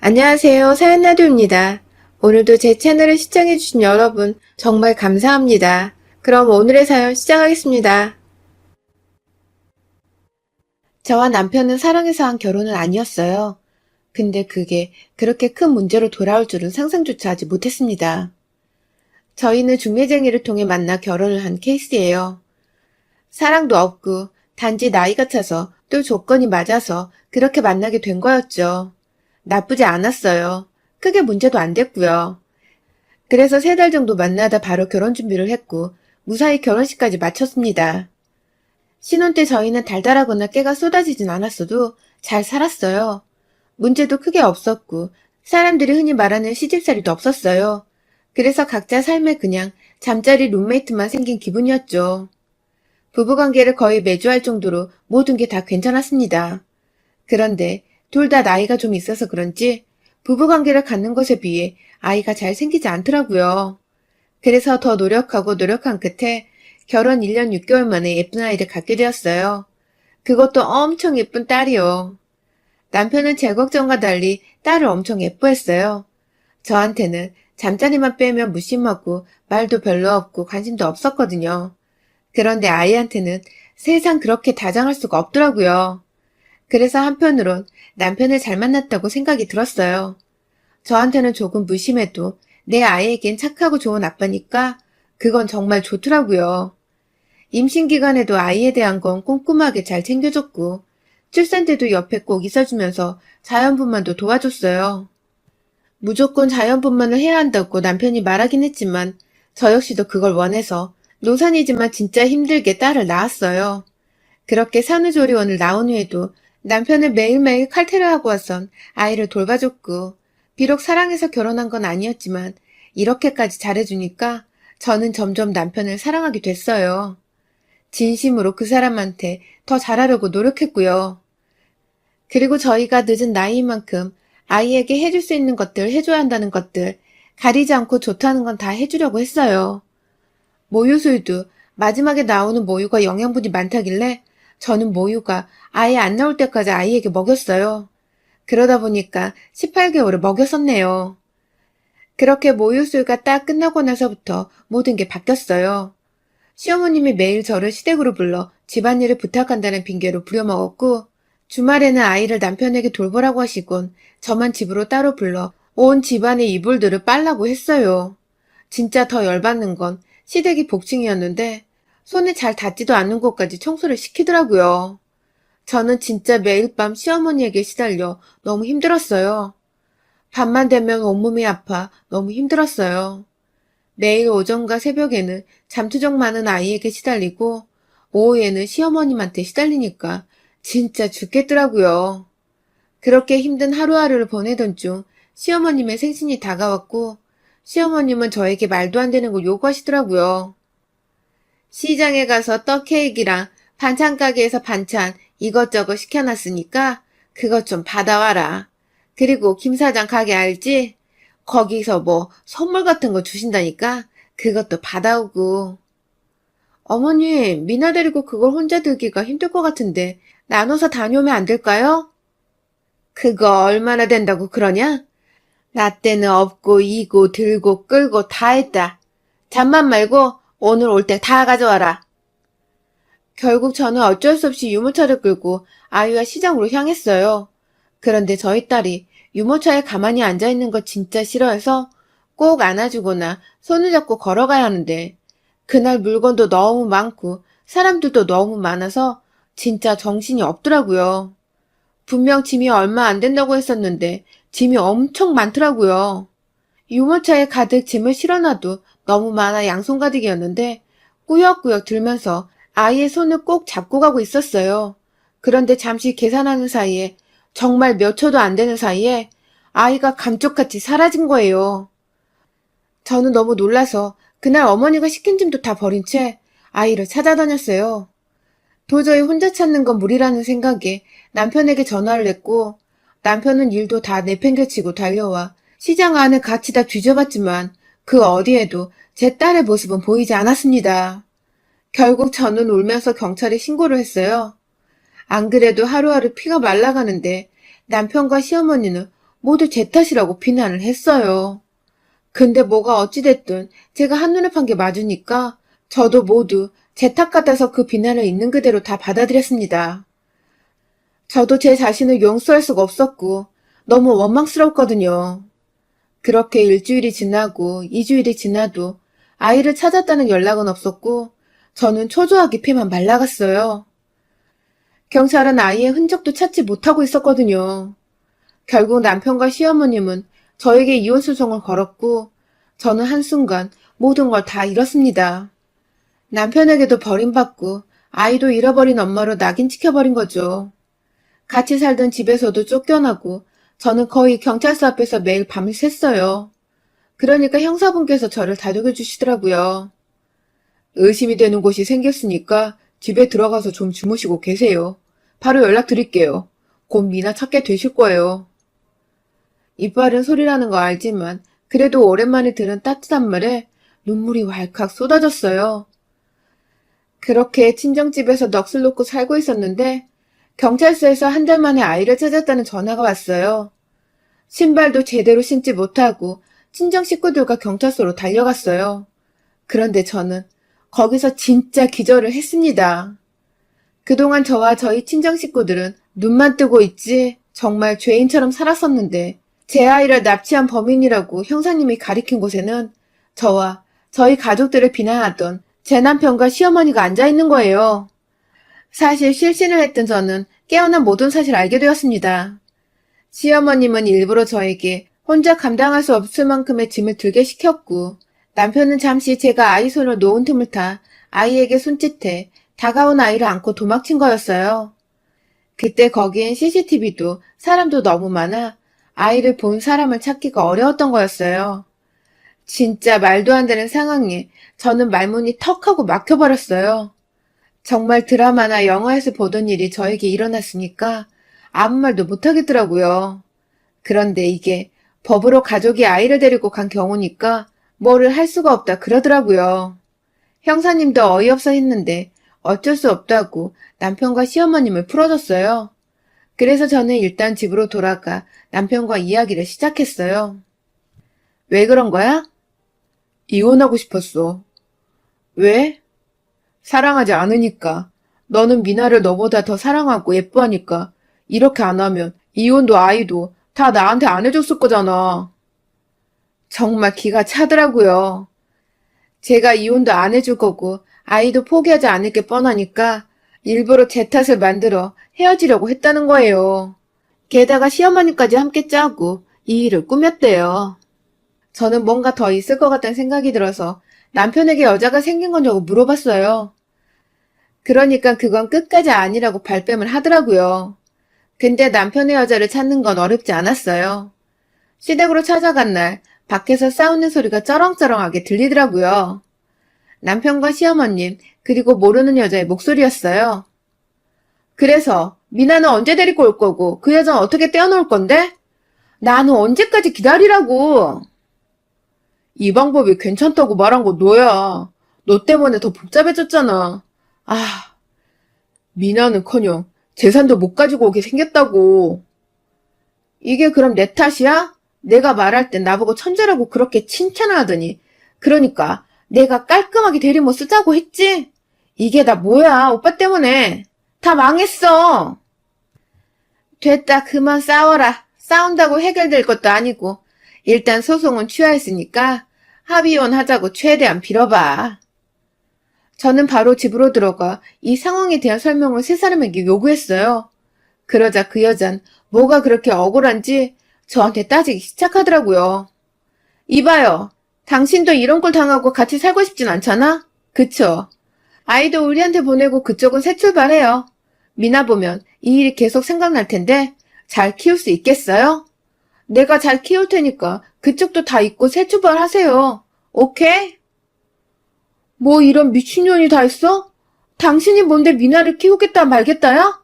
안녕하세요. 사연나두입니다. 오늘도 제 채널을 시청해주신 여러분 정말 감사합니다. 그럼 오늘의 사연 시작하겠습니다. 저와 남편은 사랑해서 한 결혼은 아니었어요. 근데 그게 그렇게 큰 문제로 돌아올 줄은 상상조차 하지 못했습니다. 저희는 중매쟁이를 통해 만나 결혼을 한 케이스예요. 사랑도 없고 단지 나이가 차서 또 조건이 맞아서 그렇게 만나게 된 거였죠. 나쁘지 않았어요. 크게 문제도 안 됐고요. 그래서 3달 정도 만나다 바로 결혼 준비를 했고 무사히 결혼식까지 마쳤습니다. 신혼 때 저희는 달달하거나 깨가 쏟아지진 않았어도 잘 살았어요. 문제도 크게 없었고 사람들이 흔히 말하는 시집살이도 없었어요. 그래서 각자 삶에 그냥 잠자리 룸메이트만 생긴 기분이었죠. 부부관계를 거의 매주 할 정도로 모든 게 다 괜찮았습니다. 그런데 둘 다 나이가 좀 있어서 그런지 부부관계를 갖는 것에 비해 아이가 잘 생기지 않더라고요. 그래서 더 노력하고 노력한 끝에 결혼 1년 6개월 만에 예쁜 아이를 갖게 되었어요. 그것도 엄청 예쁜 딸이요. 남편은 제 걱정과 달리 딸을 엄청 예뻐했어요. 저한테는 잠자리만 빼면 무심하고 말도 별로 없고 관심도 없었거든요. 그런데 아이한테는 세상 그렇게 다정할 수가 없더라고요. 그래서 한편으론 남편을 잘 만났다고 생각이 들었어요. 저한테는 조금 무심해도 내 아이에겐 착하고 좋은 아빠니까 그건 정말 좋더라고요. 임신 기간에도 아이에 대한 건 꼼꼼하게 잘 챙겨줬고 출산 때도 옆에 꼭 있어주면서 자연분만도 도와줬어요. 무조건 자연분만을 해야 한다고 남편이 말하긴 했지만 저 역시도 그걸 원해서 노산이지만 진짜 힘들게 딸을 낳았어요. 그렇게 산후조리원을 나온 후에도 남편은 매일매일 칼퇴를 하고 와선 아이를 돌봐줬고 비록 사랑해서 결혼한 건 아니었지만 이렇게까지 잘해주니까 저는 점점 남편을 사랑하게 됐어요. 진심으로 그 사람한테 더 잘하려고 노력했고요. 그리고 저희가 늦은 나이인 만큼 아이에게 해줄 수 있는 것들, 해줘야 한다는 것들, 가리지 않고 좋다는 건 다 해주려고 했어요. 모유수유도 마지막에 나오는 모유가 영양분이 많다길래 저는 모유가 아예 안 나올 때까지 아이에게 먹였어요. 그러다 보니까 18개월을 먹였었네요. 그렇게 모유수유가 딱 끝나고 나서부터 모든 게 바뀌었어요. 시어머님이 매일 저를 시댁으로 불러 집안일을 부탁한다는 핑계로 부려먹었고 주말에는 아이를 남편에게 돌보라고 하시곤 저만 집으로 따로 불러 온 집안의 이불들을 빨라고 했어요. 진짜 더 열받는 건 시댁이 복층이었는데 손에 잘 닿지도 않는 곳까지 청소를 시키더라고요. 저는 진짜 매일 밤 시어머니에게 시달려 너무 힘들었어요. 밤만 되면 온몸이 아파 너무 힘들었어요. 매일 오전과 새벽에는 잠투정 많은 아이에게 시달리고 오후에는 시어머님한테 시달리니까 진짜 죽겠더라고요. 그렇게 힘든 하루하루를 보내던 중 시어머님의 생신이 다가왔고 시어머님은 저에게 말도 안 되는 걸 요구하시더라고요. 시장에 가서 떡 케이크랑 반찬 가게에서 반찬 이것저것 시켜놨으니까 그것 좀 받아와라. 그리고 김 사장 가게 알지? 거기서 뭐 선물 같은 거 주신다니까 그것도 받아오고. 어머니, 미나 데리고 그걸 혼자 들기가 힘들 것 같은데 나눠서 다녀오면 안 될까요? 그거 얼마나 된다고 그러냐? 나 때는 업고 이고 들고 끌고 다 했다. 잠만 말고 오늘 올 때 다 가져와라. 결국 저는 어쩔 수 없이 유모차를 끌고 아이와 시장으로 향했어요. 그런데 저희 딸이 유모차에 가만히 앉아있는 거 진짜 싫어해서 꼭 안아주거나 손을 잡고 걸어가야 하는데 그날 물건도 너무 많고 사람들도 너무 많아서 진짜 정신이 없더라고요. 분명 짐이 얼마 안 된다고 했었는데 짐이 엄청 많더라고요. 유모차에 가득 짐을 실어놔도 너무 많아 양손 가득이었는데 꾸역꾸역 들면서 아이의 손을 꼭 잡고 가고 있었어요. 그런데 잠시 계산하는 사이에 정말 몇 초도 안 되는 사이에 아이가 감쪽같이 사라진 거예요. 저는 너무 놀라서 그날 어머니가 시킨 짐도 다 버린 채 아이를 찾아다녔어요. 도저히 혼자 찾는 건 무리라는 생각에 남편에게 전화를 했고 남편은 일도 다 내팽개치고 달려와 시장 안을 같이 다 뒤져봤지만 그 어디에도 제 딸의 모습은 보이지 않았습니다. 결국 저는 울면서 경찰에 신고를 했어요. 안 그래도 하루하루 피가 말라가는데 남편과 시어머니는 모두 제 탓이라고 비난을 했어요. 근데 뭐가 어찌됐든 제가 한눈에 판 게 맞으니까 저도 모두 제 탓 같아서 그 비난을 있는 그대로 다 받아들였습니다. 저도 제 자신을 용서할 수가 없었고 너무 원망스러웠거든요. 그렇게 일주일이 지나고 2주일이 지나도 아이를 찾았다는 연락은 없었고 저는 초조하게 피만 말라갔어요. 경찰은 아이의 흔적도 찾지 못하고 있었거든요. 결국 남편과 시어머님은 저에게 이혼 소송을 걸었고 저는 한순간 모든 걸 다 잃었습니다. 남편에게도 버림받고 아이도 잃어버린 엄마로 낙인 찍혀버린 거죠. 같이 살던 집에서도 쫓겨나고 저는 거의 경찰서 앞에서 매일 밤을 샜어요. 그러니까 형사분께서 저를 다독여 주시더라고요. 의심이 되는 곳이 생겼으니까 집에 들어가서 좀 주무시고 계세요. 바로 연락드릴게요. 곧 미나 찾게 되실 거예요. 이빨은 소리라는 거 알지만 그래도 오랜만에 들은 따뜻한 말에 눈물이 왈칵 쏟아졌어요. 그렇게 친정집에서 넋을 놓고 살고 있었는데 경찰서에서 한 달 만에 아이를 찾았다는 전화가 왔어요. 신발도 제대로 신지 못하고 친정 식구들과 경찰서로 달려갔어요. 그런데 저는 거기서 진짜 기절을 했습니다. 그동안 저와 저희 친정 식구들은 눈만 뜨고 있지 정말 죄인처럼 살았었는데 제 아이를 납치한 범인이라고 형사님이 가리킨 곳에는 저와 저희 가족들을 비난하던 제 남편과 시어머니가 앉아있는 거예요. 사실 실신을 했던 저는 깨어난 모든 사실을 알게 되었습니다. 시어머님은 일부러 저에게 혼자 감당할 수 없을 만큼의 짐을 들게 시켰고 남편은 잠시 제가 아이 손을 놓은 틈을 타 아이에게 손짓해 다가온 아이를 안고 도망친 거였어요. 그때 거기엔 CCTV도 사람도 너무 많아 아이를 본 사람을 찾기가 어려웠던 거였어요. 진짜 말도 안 되는 상황에 저는 말문이 턱하고 막혀버렸어요. 정말 드라마나 영화에서 보던 일이 저에게 일어났으니까 아무 말도 못하겠더라고요. 그런데 이게 법으로 가족이 아이를 데리고 간 경우니까 뭐를 할 수가 없다 그러더라고요. 형사님도 어이없어 했는데 어쩔 수 없다고 남편과 시어머님을 풀어줬어요. 그래서 저는 일단 집으로 돌아가 남편과 이야기를 시작했어요. 왜 그런 거야? 이혼하고 싶었어. 왜? 사랑하지 않으니까. 너는 미나를 너보다 더 사랑하고 예뻐하니까 이렇게 안 하면 이혼도 아이도 다 나한테 안 해줬을 거잖아. 정말 기가 차더라고요. 제가 이혼도 안 해줄 거고 아이도 포기하지 않을 게 뻔하니까 일부러 제 탓을 만들어 헤어지려고 했다는 거예요. 게다가 시어머니까지 함께 짜고 이 일을 꾸몄대요. 저는 뭔가 더 있을 것 같다는 생각이 들어서 남편에게 여자가 생긴 거냐고 물어봤어요. 그러니까 그건 끝까지 아니라고 발뺌을 하더라고요. 근데 남편의 여자를 찾는 건 어렵지 않았어요. 시댁으로 찾아간 날 밖에서 싸우는 소리가 쩌렁쩌렁하게 들리더라고요. 남편과 시어머님 그리고 모르는 여자의 목소리였어요. 그래서 미나는 언제 데리고 올 거고 그 여자는 어떻게 떼어놓을 건데? 나는 언제까지 기다리라고. 이 방법이 괜찮다고 말한 거 너야. 너 때문에 더 복잡해졌잖아. 아, 미나는커녕 재산도 못 가지고 오게 생겼다고. 이게 그럼 내 탓이야? 내가 말할 땐 나보고 천재라고 그렇게 칭찬을 하더니 그러니까 내가 깔끔하게 대리모 쓰자고 했지? 이게 다 뭐야 오빠 때문에. 다 망했어. 됐다 그만 싸워라. 싸운다고 해결될 것도 아니고 일단 소송은 취하했으니까 합의혼 하자고 최대한 빌어봐. 저는 바로 집으로 들어가 이 상황에 대한 설명을 세 사람에게 요구했어요. 그러자 그 여잔 뭐가 그렇게 억울한지 저한테 따지기 시작하더라고요. 이봐요. 당신도 이런 꼴 당하고 같이 살고 싶진 않잖아? 그쵸? 아이도 우리한테 보내고 그쪽은 새 출발해요. 미나 보면 이 일이 계속 생각날 텐데 잘 키울 수 있겠어요? 내가 잘 키울 테니까 그쪽도 다 잊고 새 출발하세요. 오케이? 뭐 이런 미친년이 다 있어? 당신이 뭔데 미나를 키우겠다 말겠다야?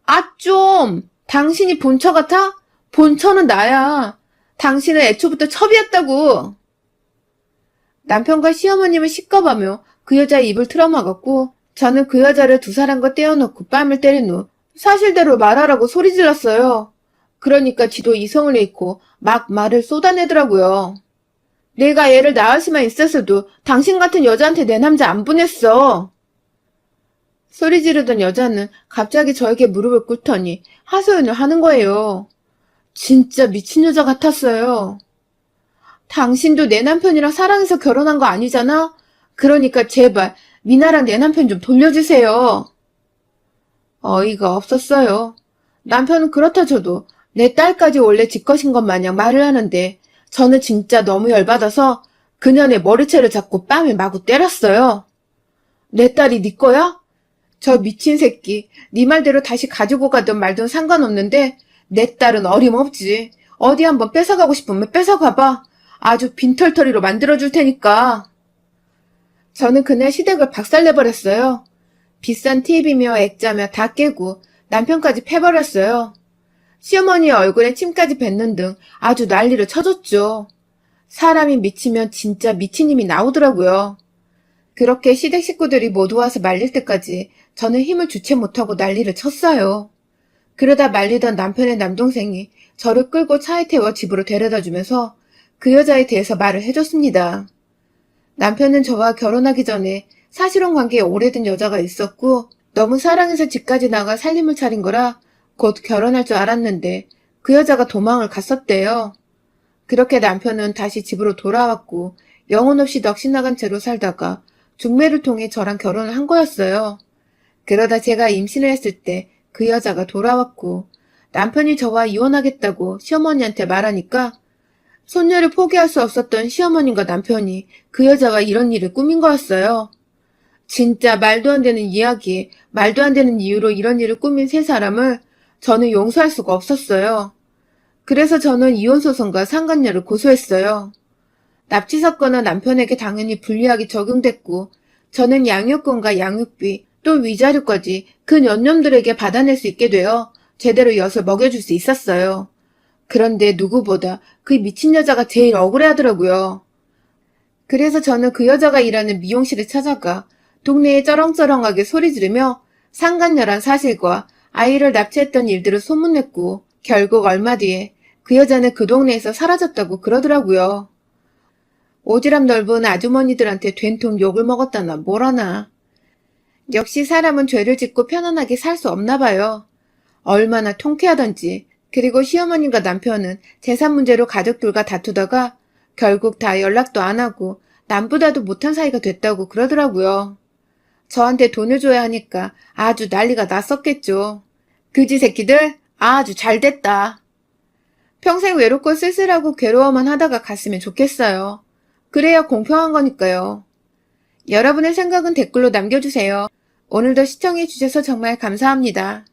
아 좀! 당신이 본처 같아? 본처는 나야. 당신은 애초부터 첩이었다고. 남편과 시어머님은 시겁하며 그 여자의 입을 틀어막았고 저는 그 여자를 두 사람과 떼어놓고 뺨을 때린 후 사실대로 말하라고 소리 질렀어요. 그러니까 지도 이성을 잃고 막 말을 쏟아내더라고요. 내가 애를 낳을 수만 있었어도 당신 같은 여자한테 내 남자 안 보냈어. 소리 지르던 여자는 갑자기 저에게 무릎을 꿇더니 하소연을 하는 거예요. 진짜 미친 여자 같았어요. 당신도 내 남편이랑 사랑해서 결혼한 거 아니잖아? 그러니까 제발 미나랑 내 남편 좀 돌려주세요. 어이가 없었어요. 남편은 그렇다 쳐도 내 딸까지 원래 지 것인 것 마냥 말을 하는데 저는 진짜 너무 열받아서 그년의 머리채를 잡고 뺨에 마구 때렸어요. 내 딸이 네 거야? 저 미친 새끼, 네 말대로 다시 가지고 가든 말든 상관없는데 내 딸은 어림없지. 어디 한번 뺏어가고 싶으면 뺏어가봐. 아주 빈털터리로 만들어줄 테니까. 저는 그날 시댁을 박살내버렸어요. 비싼 TV며 액자며 다 깨고 남편까지 패버렸어요. 시어머니의 얼굴에 침까지 뱉는 등 아주 난리를 쳐줬죠. 사람이 미치면 진짜 미친 힘이 나오더라고요. 그렇게 시댁 식구들이 모두 와서 말릴 때까지 저는 힘을 주체 못하고 난리를 쳤어요. 그러다 말리던 남편의 남동생이 저를 끌고 차에 태워 집으로 데려다 주면서 그 여자에 대해서 말을 해줬습니다. 남편은 저와 결혼하기 전에 사실혼 관계에 오래된 여자가 있었고 너무 사랑해서 집까지 나가 살림을 차린 거라 곧 결혼할 줄 알았는데 그 여자가 도망을 갔었대요. 그렇게 남편은 다시 집으로 돌아왔고 영혼 없이 넋이 나간 채로 살다가 중매를 통해 저랑 결혼을 한 거였어요. 그러다 제가 임신을 했을 때 그 여자가 돌아왔고 남편이 저와 이혼하겠다고 시어머니한테 말하니까 손녀를 포기할 수 없었던 시어머님과 남편이 그 여자가 이런 일을 꾸민 거였어요. 진짜 말도 안 되는 이야기에 말도 안 되는 이유로 이런 일을 꾸민 세 사람을 저는 용서할 수가 없었어요. 그래서 저는 이혼소송과 상간녀를 고소했어요. 납치 사건은 남편에게 당연히 불리하게 적용됐고 저는 양육권과 양육비 또 위자료까지 그 연놈들에게 받아낼 수 있게 되어 제대로 엿을 먹여줄 수 있었어요. 그런데 누구보다 그 미친 여자가 제일 억울해하더라고요. 그래서 저는 그 여자가 일하는 미용실에 찾아가 동네에 쩌렁쩌렁하게 소리 지르며 상간녀란 사실과 아이를 납치했던 일들을 소문냈고 결국 얼마 뒤에 그 여자는 그 동네에서 사라졌다고 그러더라고요. 오지랖 넓은 아주머니들한테 된통 욕을 먹었다나 뭐라나. 역시 사람은 죄를 짓고 편안하게 살 수 없나 봐요. 얼마나 통쾌하던지. 그리고 시어머님과 남편은 재산 문제로 가족들과 다투다가 결국 다 연락도 안 하고 남보다도 못한 사이가 됐다고 그러더라고요. 저한테 돈을 줘야 하니까 아주 난리가 났었겠죠. 그지 새끼들 아주 잘 됐다. 평생 외롭고 쓸쓸하고 괴로워만 하다가 갔으면 좋겠어요. 그래야 공평한 거니까요. 여러분의 생각은 댓글로 남겨주세요. 오늘도 시청해주셔서 정말 감사합니다.